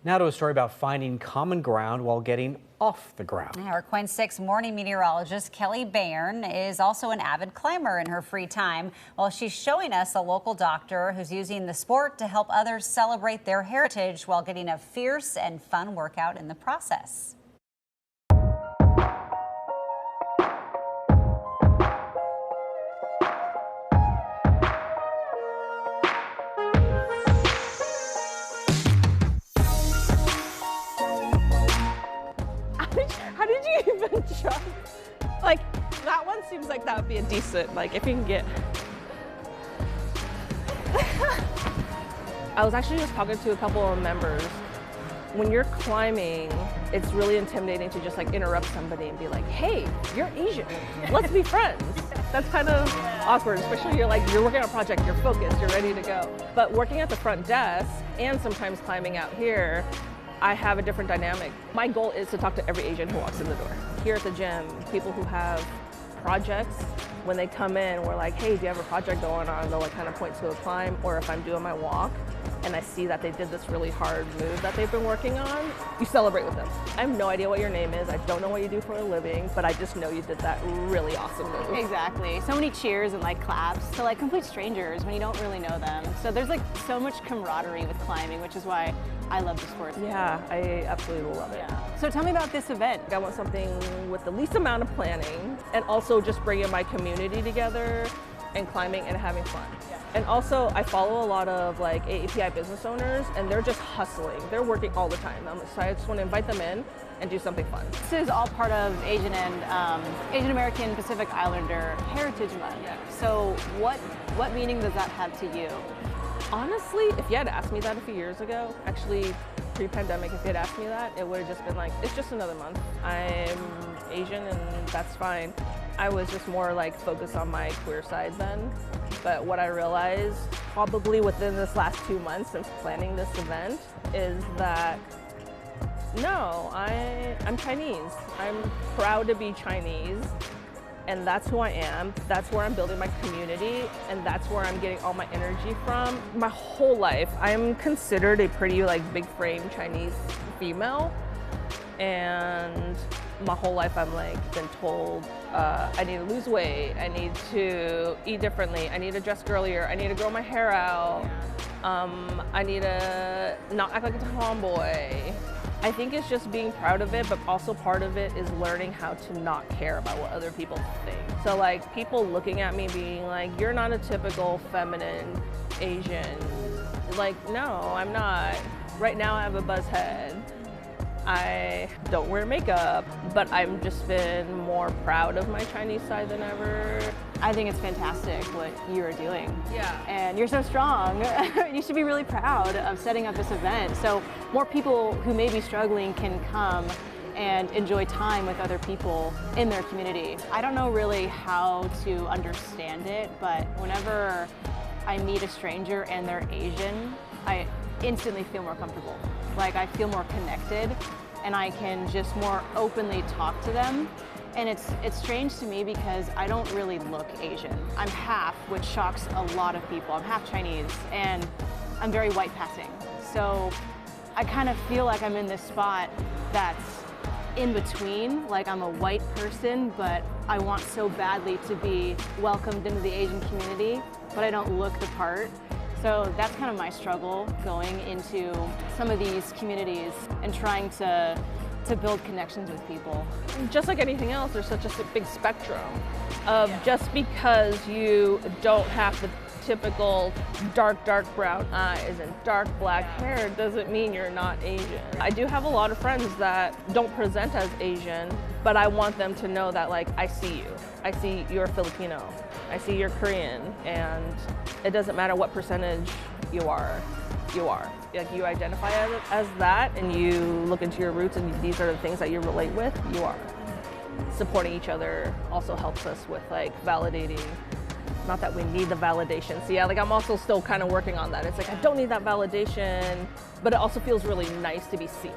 Now to a story about finding common ground while getting off the ground. Our KWEN 6 morning meteorologist Kelly Bayern is also an avid climber in her free time. Well, she's showing us a local doctor who's using the sport to help others celebrate their heritage while getting a fierce and fun workout in the process. How did you even jump? Like, that one seems like that would be a decent, like, if you can get. I was actually just talking to a couple of members. When you're climbing, it's really intimidating to just like interrupt somebody and be like, hey, you're Asian, let's be friends. That's kind of awkward, especially you're working on a project, you're focused, you're ready to go. But working at the front desk and sometimes climbing out here, I have a different dynamic. My goal is to talk to every Asian who walks in the door. Here at the gym, people who have projects, when they come in, we're like, hey, do you have a project going on? They'll like kind of point to a climb, or if I'm doing my walk and I see that they did this really hard move that they've been working on, you celebrate with them. I have no idea what your name is. I don't know what you do for a living, but I just know you did that really awesome move. Exactly. So many cheers and like claps to like complete strangers when you don't really know them. So there's like so much camaraderie with climbing, which is why I love the sport. Yeah, I absolutely love it. Yeah. So tell me about this event. I want something with the least amount of planning and also just bringing my community together and climbing and having fun. Yeah. And also I follow a lot of like AAPI business owners and they're just hustling. They're working all the time. So I just want to invite them in and do something fun. This is all part of Asian and Asian American Pacific Islander Heritage Month. Yeah. So what meaning does that have to you? Honestly, if you had asked me that a few years ago, actually pre-pandemic, if you had asked me that, it would have just been like, it's just another month. I'm Asian and that's fine. I was just more like focused on my queer side then. But what I realized probably within this last 2 months since planning this event is that no, I'm Chinese. I'm proud to be Chinese. And that's who I am. That's where I'm building my community, and that's where I'm getting all my energy from. My whole life, I'm considered a pretty like big frame Chinese female, and my whole life I'm like been told I need to lose weight, I need to eat differently, I need to dress girlier, I need to grow my hair out, I need to not act like a tomboy. I think it's just being proud of it, but also part of it is learning how to not care about what other people think. So like people looking at me being like, you're not a typical feminine Asian. Like, no, I'm not. Right now I have a buzz head. I don't wear makeup, but I've just been more proud of my Chinese side than ever. I think it's fantastic what you are doing. Yeah. And you're so strong. You should be really proud of setting up this event. So more people who may be struggling can come and enjoy time with other people in their community. I don't know really how to understand it, but whenever I meet a stranger and they're Asian, I instantly feel more comfortable. Like I feel more connected and I can just more openly talk to them. And it's strange to me because I don't really look Asian. I'm half, which shocks a lot of people. I'm half Chinese and I'm very white passing. So I kind of feel like I'm in this spot that's in between. Like I'm a white person, but I want so badly to be welcomed into the Asian community, but I don't look the part. So that's kind of my struggle going into some of these communities and trying to build connections with people. Just like anything else, there's such a big spectrum of just because you don't have the typical dark brown eyes and dark black hair doesn't mean you're not Asian. I do have a lot of friends that don't present as Asian, but I want them to know that like, I see you. I see you're Filipino. I see you're Korean, and it doesn't matter what percentage you are. Like you identify as that and you look into your roots and these are the things that you relate with, you are. Supporting each other also helps us with like validating, not that we need the validation. So yeah, like I'm also still kind of working on that. It's like I don't need that validation, but it also feels really nice to be seen.